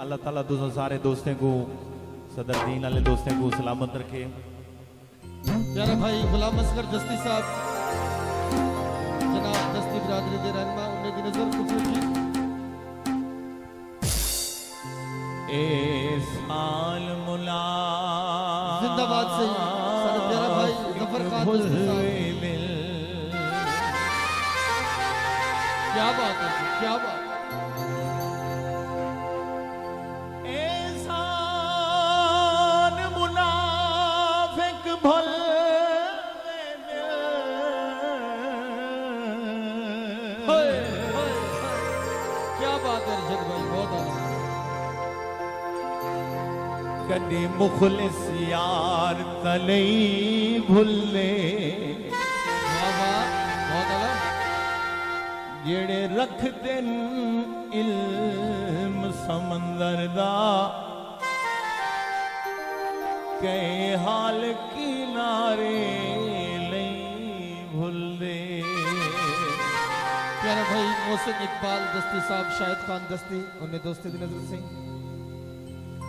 अल्लाह ताला तुझों सारे दोस्तों को सदर दीन वाले दोस्तों को सलामत रखे। प्यारा भाई गुलाम असगर दस्ती साहब जनाब दस्ती बिरादरी के रहनुमा उन्हें की नजर कुछ ए साल मुला जिंदाबाद से सारे प्यारा भाई जफर खान दस्ती साहब, क्या बात है, क्या बात। एहसान मुनाफिक भल क्या बात है अर्शद भाई, बहुत आला। कदी मुखलिस यार तलई भुल्ले वाह वाह, बहुत आला। जेड़े रख दिन इल्म समंदर दा कई हाल किनारे नहीं भुल्ले। प्यारा भाई मोहसिन इकबाल दस्ती साहब, शाहिद खान दस्ती उन्हें दोस्ती की नजर से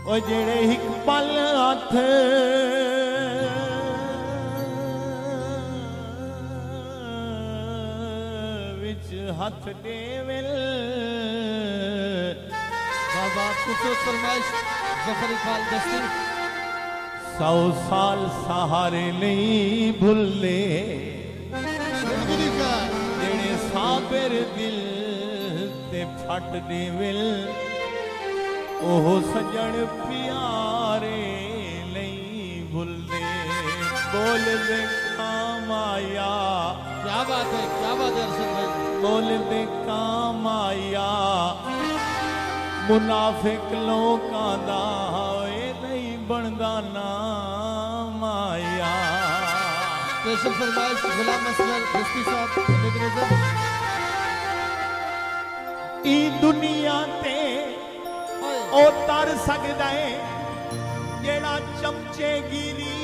ओ जेड़े एक पल हथ विच हथ देविल बाबा खूबसूरत फरमाइश जफर इकबाल दस्ती। 100 साल सहारे नहीं भुल्ले जेड़े साबिर दिल ते फट देविल ओह सजन प्यारे नहीं भुल्ले। बोल दे काम आया, क्या बात है, क्या बात है अर्शद भाई। बोल दे काम आया मुनाफिक लोकां दा होए नहीं बनदा नाम आया। स्पेशल फरमाइश गुलाम असगर दस्ती साहब उन्हें की नजर। ई दुनिया ते ओ तर सकदा है जेड़ा चमचेगिरी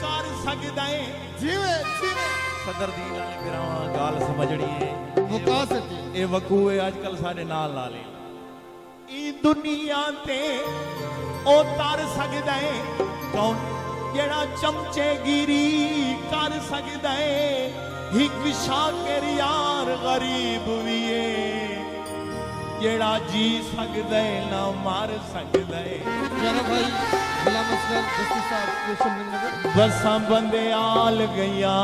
कर सकदा है। जीवे जीवे सदर दीन वाले बिरावा गाल समझनी है मुकासद ए वकू है आजकल साडे नाल नाल ही। ई दुनिया ते ओ तर सकदा है कौन जेड़ा चमचेगिरी कर सकदा है। हिक शाकिर यार गरीब भी है जेड़ा जी सकदा है ना मार सकदा है। प्यारा भाई गुलाम असगर दस्ती साहब स्पेशल नजर। बसां बंदे आल गईया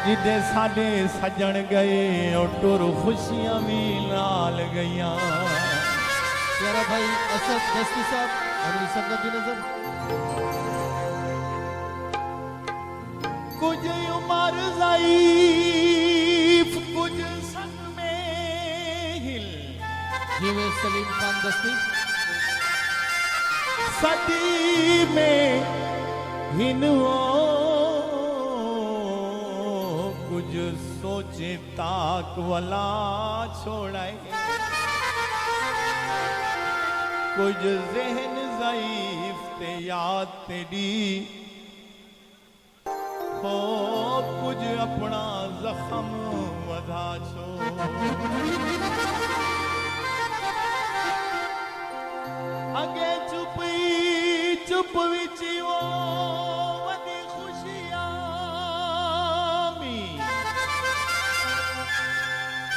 जिदे साडे सजन गए और टुर खुशियां भी नाल गईया। प्यारा भाई असद दस्ती साहब उन्हें संगत की नजर। कुछ उमर ज़ईफ कुछ संग में हिल जीवे सलीम खान दस्ती। सदी में हिनओ कुछ सोचे ताक वाला छोड़ाए कुछ जहन ज़ईफ ते याद तेरी हो कुछ अपना जख्म वधा छो। अगे चुपी चुप विच वो वदी खुशियां मी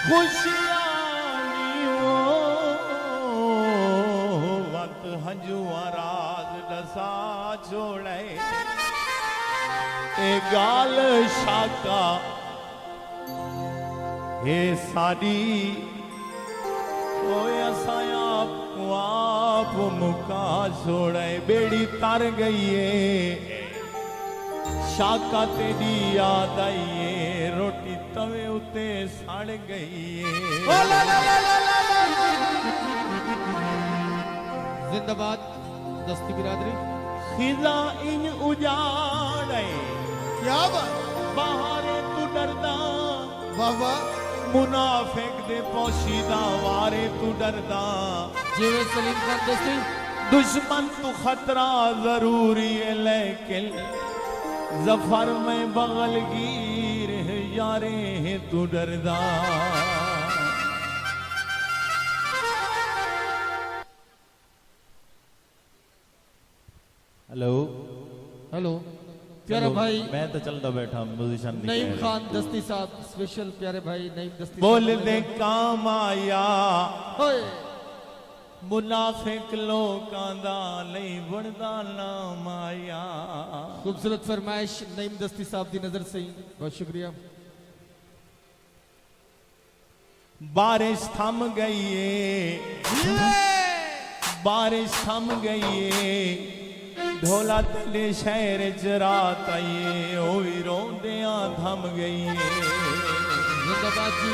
खुशियां नी वो वत हंजुआ राज दसा छोड़े। ए गाल शाका हे साडी ओए असाया आप मुका छोड़े। बेड़ी तर गई है शाका तेरी याद आई है रोटी तवे उते सड़ गई है। जिंदाबाद दस्ती बिरादरी। खिजा इन उजाड़े क्या बात। बाहरे तू डरदा वाह वाह। मुनाफिक दे पोशीदा वारे तू डरदा। जीवे सलीम खान दस्ती। दुश्मन तो खतरा जरूरी है लेकिन जफर में बगलगीर है यारे है तू डरदा। हेलो हेलो प्यारा चलो, भाई मैं तो चलता बैठा म्यूजिशियन नईम खान दस्ती साहब स्पेशल प्यारे भाई नईम दस्ती बोल साहब दे काम आया होए मुनाफिक लोकां दा नहीं बनदा नाम आया। खूबसूरत फरमाइश नईम दस्ती साहब की नजर से ही बहुत शुक्रिया। बारिश थम गई है बारिश थम गई है ढोला तेरे शहर च रात आई है ओ भी रोंदियां थम गई है। जिंदाबाद जी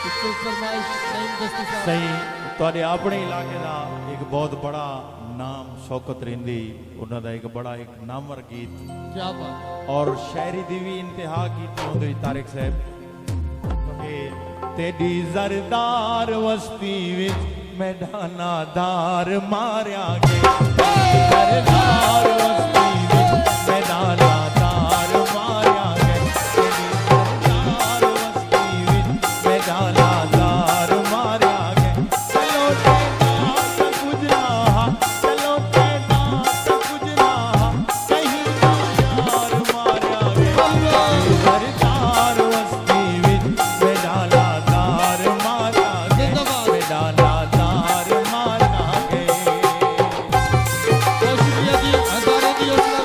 खूबसूरत फरमाइश नईम दस्ती साहब सही ਤੁਹਾਡੇ ਆਪਣੇ ਇਲਾਕੇ ਦਾ ਇੱਕ ਬਹੁਤ ਬੜਾ ਨਾਮ ਸ਼ੌਕਤ ਰਿੰਦੀ ਉਹਨਾਂ ਦਾ ਇੱਕ ਬੜਾ ਇੱਕ ਨਾਮਵਰ ਗੀਤ क्या बात ਔਰ ਸ਼ਾਇਰੀ ਦੀ ਵੀ ਇੰਤਹਾ ਕੀਤੀ ਉਹਦੇ ਵਿੱਚ ਤਾਰਿਕ ਸਾਹਿਬ ਕਿ ਤੇਰੀ ਜ਼ਰਦਾਰ ਵਸਤੀ ਵਿੱਚ ਮੈਦਾਨਾ ਦਾਰ ਮਾਰਿਆ ਗਿਆ ਜ਼ਰਦਾਰ ਵਸਤੀ ਵਿੱਚ ਮੈਦਾਨਾ ਦਾਰ ਮਾਰਿਆ ਗਿਆ ਤੇਰੀ ਜ਼ਰਦਾਰ ਵਸਤੀ ਵਿੱਚ ਮੈਦਾਨਾ ਦਾਰ ਮਾਰਿਆ ਗਿਆ ਚਲੋ ਤੇਰਾ ਤਾਂ ਕੁਝ ਨਾ ਚਲੋ ਤੇਰਾ ਤਾਂ ਕੁਝ ਨਾ ਕਹੀਂ ਨਾ ਯਾਰ ਮਾਰਿਆ ਗਿਆ ਜ਼ਰਦਾਰ ਵਸਤੀ ਵਿੱਚ ਮੈਦਾਨਾ ਦਾਰ ਮਾਰਿਆ ਗਿਆ ਮੈਦਾਨਾ ਦਾਰ ਮਾਰਿਆ ਗਿਆ। बहुत शुक्रिया जी हजारों की हौसला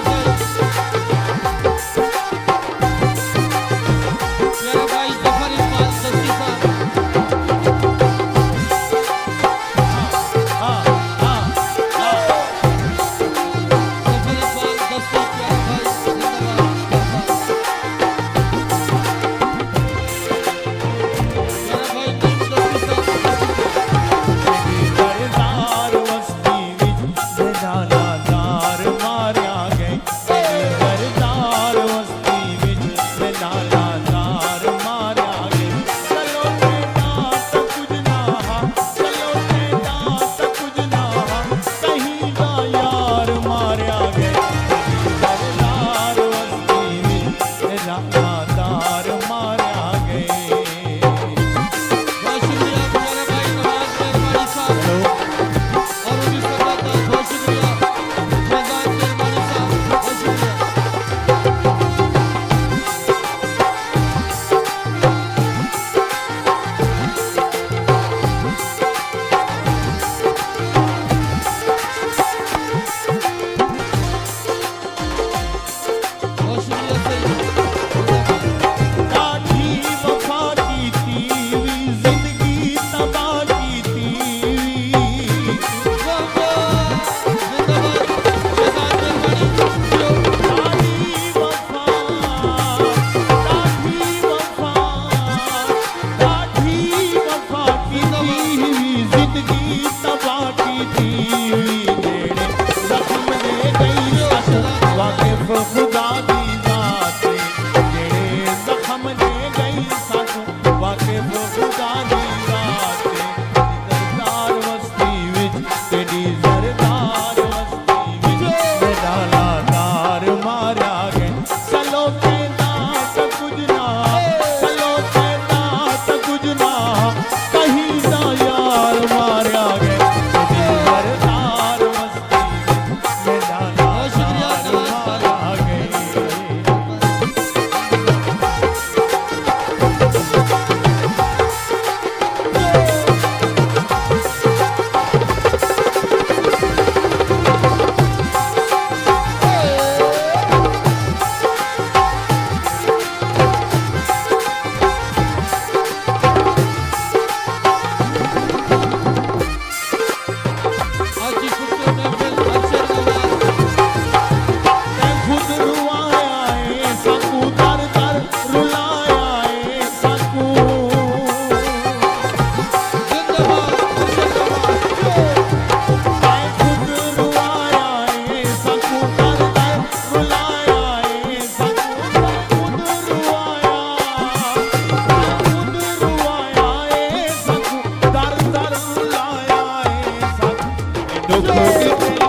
प्यारा भाई जफर इकबाल दस्ती साहब हाँ हाँ हाँ जफर इकबाल दस्ती प्यारा भाई जिंदाबाद प्यारा भाई नईम दस्ती साहब ਜ਼ਰਦਾਰ ਵਸਤੀ ਵਿੱਚ ਮੈਦਾਨਾ ਦਾਰ ਮਾਰਿਆ ਗਿਆ ਜ਼ਰਦਾਰ ਵਸਤੀ ਵਿੱਚ ਮੈਦਾਨਾ ਦਾਰ ਮਾਰਿਆ ਗਿਆ ਚਲੋ ਤੇਰਾ ਤਾਂ ਕੁਝ ਨਾ ਚਲੋ ਤੇਰਾ ਤਾਂ ਕੁਝ ਨਾ ਕਹੀਂ ਦਾ ਯਾਰ ਮਾਰਿਆ ਗਿਆ ਜ਼ਰਦਾਰ ਵਸਤੀ ਵਿੱਚ ਮੈਦਾਨਾ ਦਾਰ ਮਾਰਿਆ ਗਿਆ। बहुत शुक्रिया प्यारा भाई नवाज मेहरबानी साहब और उन्हीं संवाददाता बहुत शुक्रिया फैजान मेहरबानी साहब बहुत शुक्रिया। बहुत शुक्रिया सही काठी वफा कीती वी जिंदगी तबाह कीती वी काठी वफा कीती वी जिंदगी तबाह कीती वी जेड़े जख्म दे गई वाकिफ खुदा दी जात जेड़े जख्म दे गई सानू वाकिफ खुदा दी जात ਜ਼ਰਦਾਰ ਵਸਤੀ ਵਿੱਚ ਤੇਰੀ ਜ਼ਰਦਾਰ ਵਸਤੀ ਵਿੱਚ ਮੈਦਾਨਾ ਦਾਰ ਮਾਰਿਆ ਗਿਆ ਚਲੋ ਤੇਰਾ ਤਾਂ ਕੁਝ ਨਾ ਚਲੋ ਤੇਰਾ ਤਾਂ ਕੁਝ ਨਾ ਕਹੀਂ ਦਾ ਯਾਰ ਮਾਰਿਆ ਗਿਆ ਤੇਰੀ ਜ਼ਰਦਾਰ ਵਸਤੀ ਵਿੱਚ ਮੈਦਾਨਾ बहुत शुक्रिया ਦਾਰ नवाज भाई ਮਾਰਿਆ ਗਿਆ। आज की खूबसूरत महफिल अक्षर नवाज मैं खुद रुआया है सकू दर दर रुलाया है सकू जिंदाबाद अक्षर नवाज मैं खुद रुआया है सकू दर दर रुलाया है सकू मैं खुद रुआया है सकू दर दर रुलाया है सकू दुख की तेरी